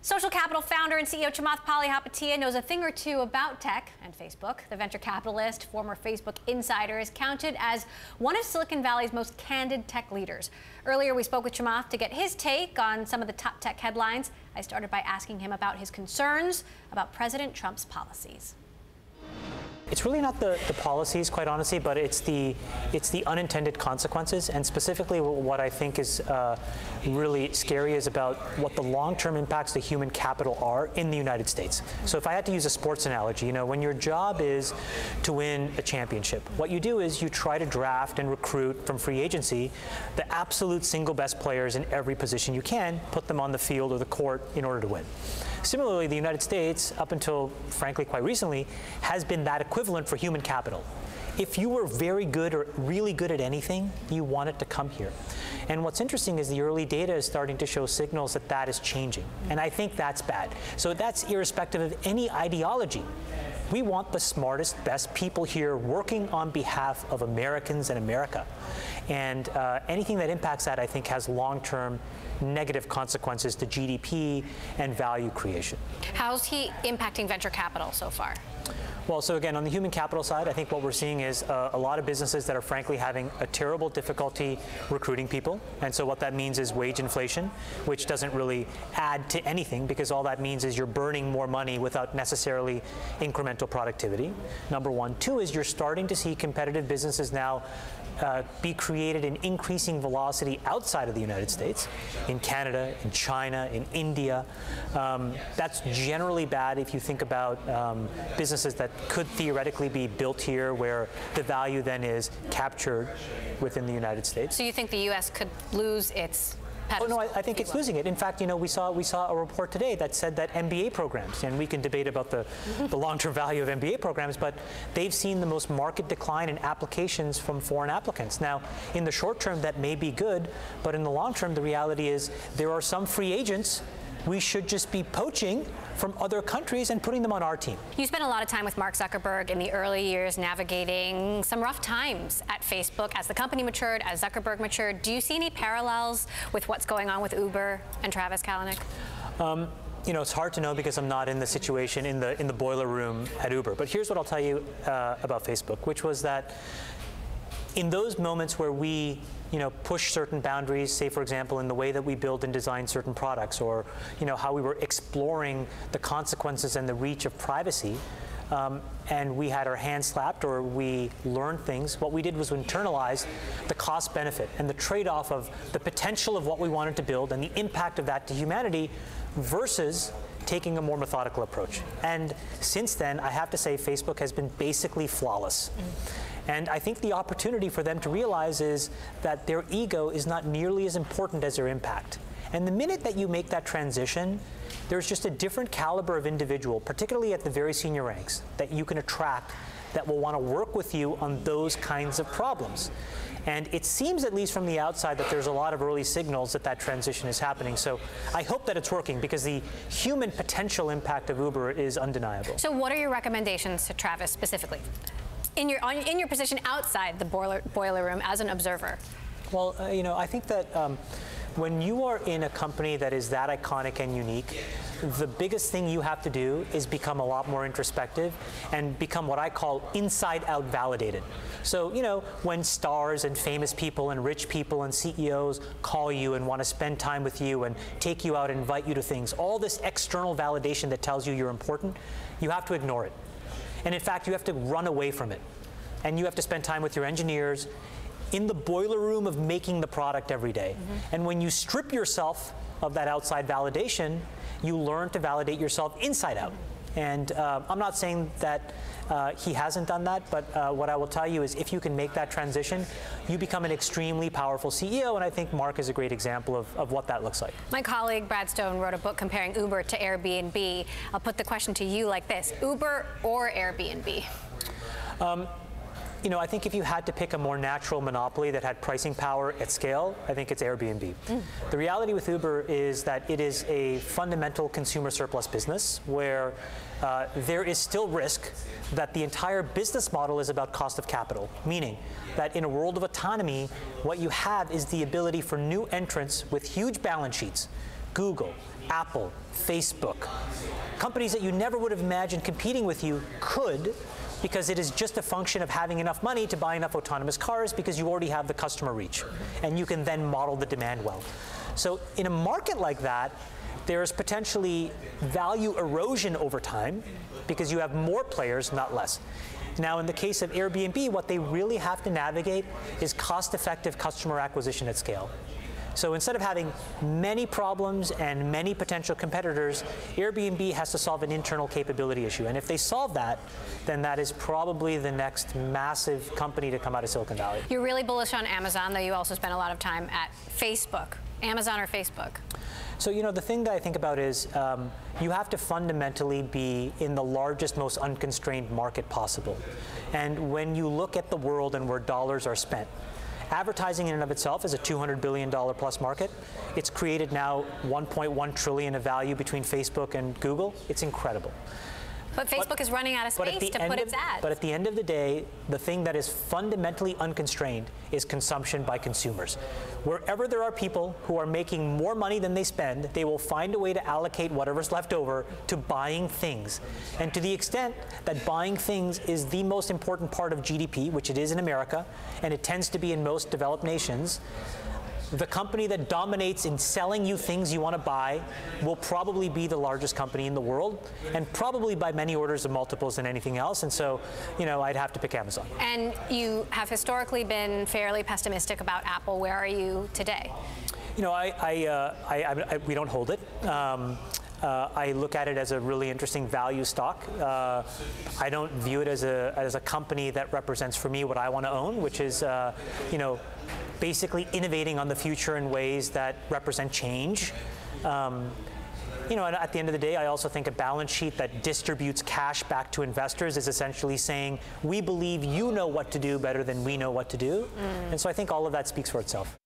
Social Capital founder and CEO Chamath Palihapitiya knows a thing or two about tech and Facebook. The venture capitalist, former Facebook insider, is counted as one of Silicon Valley's most candid tech leaders. Earlier, we spoke with Chamath to get his take on some of the top tech headlines. I started by asking him about his concerns about President Trump's policies. It's really not the policies, quite honestly, but it's the unintended consequences. And specifically, what I think is really scary is about what the long-term impacts to human capital are in the United States. So if I had to use a sports analogy, when your job is to win a championship, what you do is you try to draft and recruit from free agency the absolute single best players in every position you can, put them on the field or the court in order to win. Similarly, the United States, up until, frankly, quite recently, has been that equivalent for human capital. If you were very good or really good at anything, you wanted to come here. And what's interesting is the early data is starting to show signals that that is changing. And I think that's bad. So that's irrespective of any ideology. We want the smartest, best people here working on behalf of Americans and America. And anything that impacts that, I think, has long-term negative consequences to GDP and value creation. How's he impacting venture capital so far? Well, so again, on the human capital side, I think what we're seeing is a lot of businesses that are frankly having a terrible difficulty recruiting people. And so what that means is wage inflation, which doesn't really add to anything because all that means is you're burning more money without necessarily incremental productivity, number one. Two is you're starting to see competitive businesses now be created in increasing velocity outside of the United States, in Canada, in China, in India. That's generally bad if you think about businesses that could theoretically be built here where the value then is captured within the United States. So you think the U.S. could lose its pedestal? Oh, no, I think it's losing it. In fact, we saw a report today that said that MBA programs, and we can debate about the long-term value of MBA programs, but they've seen the most marked decline in applications from foreign applicants. Now, in the short term, that may be good, but in the long term, the reality is there are some free agents we should just be poaching from other countries and putting them on our team. You spent a lot of time with Mark Zuckerberg in the early years navigating some rough times at Facebook as the company matured, as Zuckerberg matured. Do you see any parallels with what's going on with Uber and Travis Kalanick? It's hard to know because I'm not in the situation in the boiler room at Uber. But here's what I'll tell you about Facebook, which was that in those moments where we push certain boundaries, say, for example, in the way that we build and design certain products, or how we were exploring the consequences and the reach of privacy, and we had our hands slapped or we learned things, what we did was internalize the cost benefit and the trade-off of the potential of what we wanted to build and the impact of that to humanity versus taking a more methodical approach. And since then, I have to say, Facebook has been basically flawless. And I think the opportunity for them to realize is that their ego is not nearly as important as their impact. And the minute that you make that transition, there's just a different caliber of individual, particularly at the very senior ranks, that you can attract that will want to work with you on those kinds of problems. And it seems, at least from the outside, that there's a lot of early signals that that transition is happening. So I hope that it's working because the human potential impact of Uber is undeniable. So what are your recommendations to Travis specifically? In your position outside the boiler room as an observer? Well, I think that when you are in a company that is that iconic and unique, the biggest thing you have to do is become a lot more introspective and become what I call inside-out validated. So, when stars and famous people and rich people and CEOs call you and want to spend time with you and take you out and invite you to things, all this external validation that tells you you're important, you have to ignore it. And in fact, you have to run away from it. And you have to spend time with your engineers in the boiler room of making the product every day. And when you strip yourself of that outside validation, you learn to validate yourself inside out. And I'm not saying that he hasn't done that, but what I will tell you is if you can make that transition, you become an extremely powerful CEO, and I think Mark is a great example of what that looks like. My colleague Brad Stone wrote a book comparing Uber to Airbnb. I'll put the question to you like this: Uber or Airbnb? I think if you had to pick a more natural monopoly that had pricing power at scale, I think it's Airbnb. The reality with Uber is that it is a fundamental consumer surplus business where there is still risk that the entire business model is about cost of capital, meaning that in a world of autonomy, what you have is the ability for new entrants with huge balance sheets, Google, Apple, Facebook, companies that you never would have imagined competing with you could, because it is just a function of having enough money to buy enough autonomous cars because you already have the customer reach, and you can then model the demand well. So in a market like that, there is potentially value erosion over time because you have more players, not less. Now, in the case of Airbnb, what they really have to navigate is cost-effective customer acquisition at scale. So instead of having many problems and many potential competitors, Airbnb has to solve an internal capability issue. And if they solve that, then that is probably the next massive company to come out of Silicon Valley. You're really bullish on Amazon, though you also spend a lot of time at Facebook. Amazon or Facebook? So, the thing that I think about is you have to fundamentally be in the largest, most unconstrained market possible. And when you look at the world and where dollars are spent, advertising in and of itself is a $200 billion plus market. It's created now $1.1 trillion of value between Facebook and Google. It's incredible. But Facebook is running out of space to put its ads. But at the end of the day, the thing that is fundamentally unconstrained is consumption by consumers. Wherever there are people who are making more money than they spend, they will find a way to allocate whatever's left over to buying things. And to the extent that buying things is the most important part of GDP, which it is in America, and it tends to be in most developed nations, the company that dominates in selling you things you want to buy will probably be the largest company in the world, and probably by many orders of multiples than anything else. And so, I'd have to pick Amazon. And you have historically been fairly pessimistic about Apple. Where are you today? We don't hold it. I look at it as a really interesting value stock. I don't view it as a company that represents for me what I want to own, which is, basically innovating on the future in ways that represent change. And at the end of the day, I also think a balance sheet that distributes cash back to investors is essentially saying, we believe you know what to do better than we know what to do. And so I think all of that speaks for itself.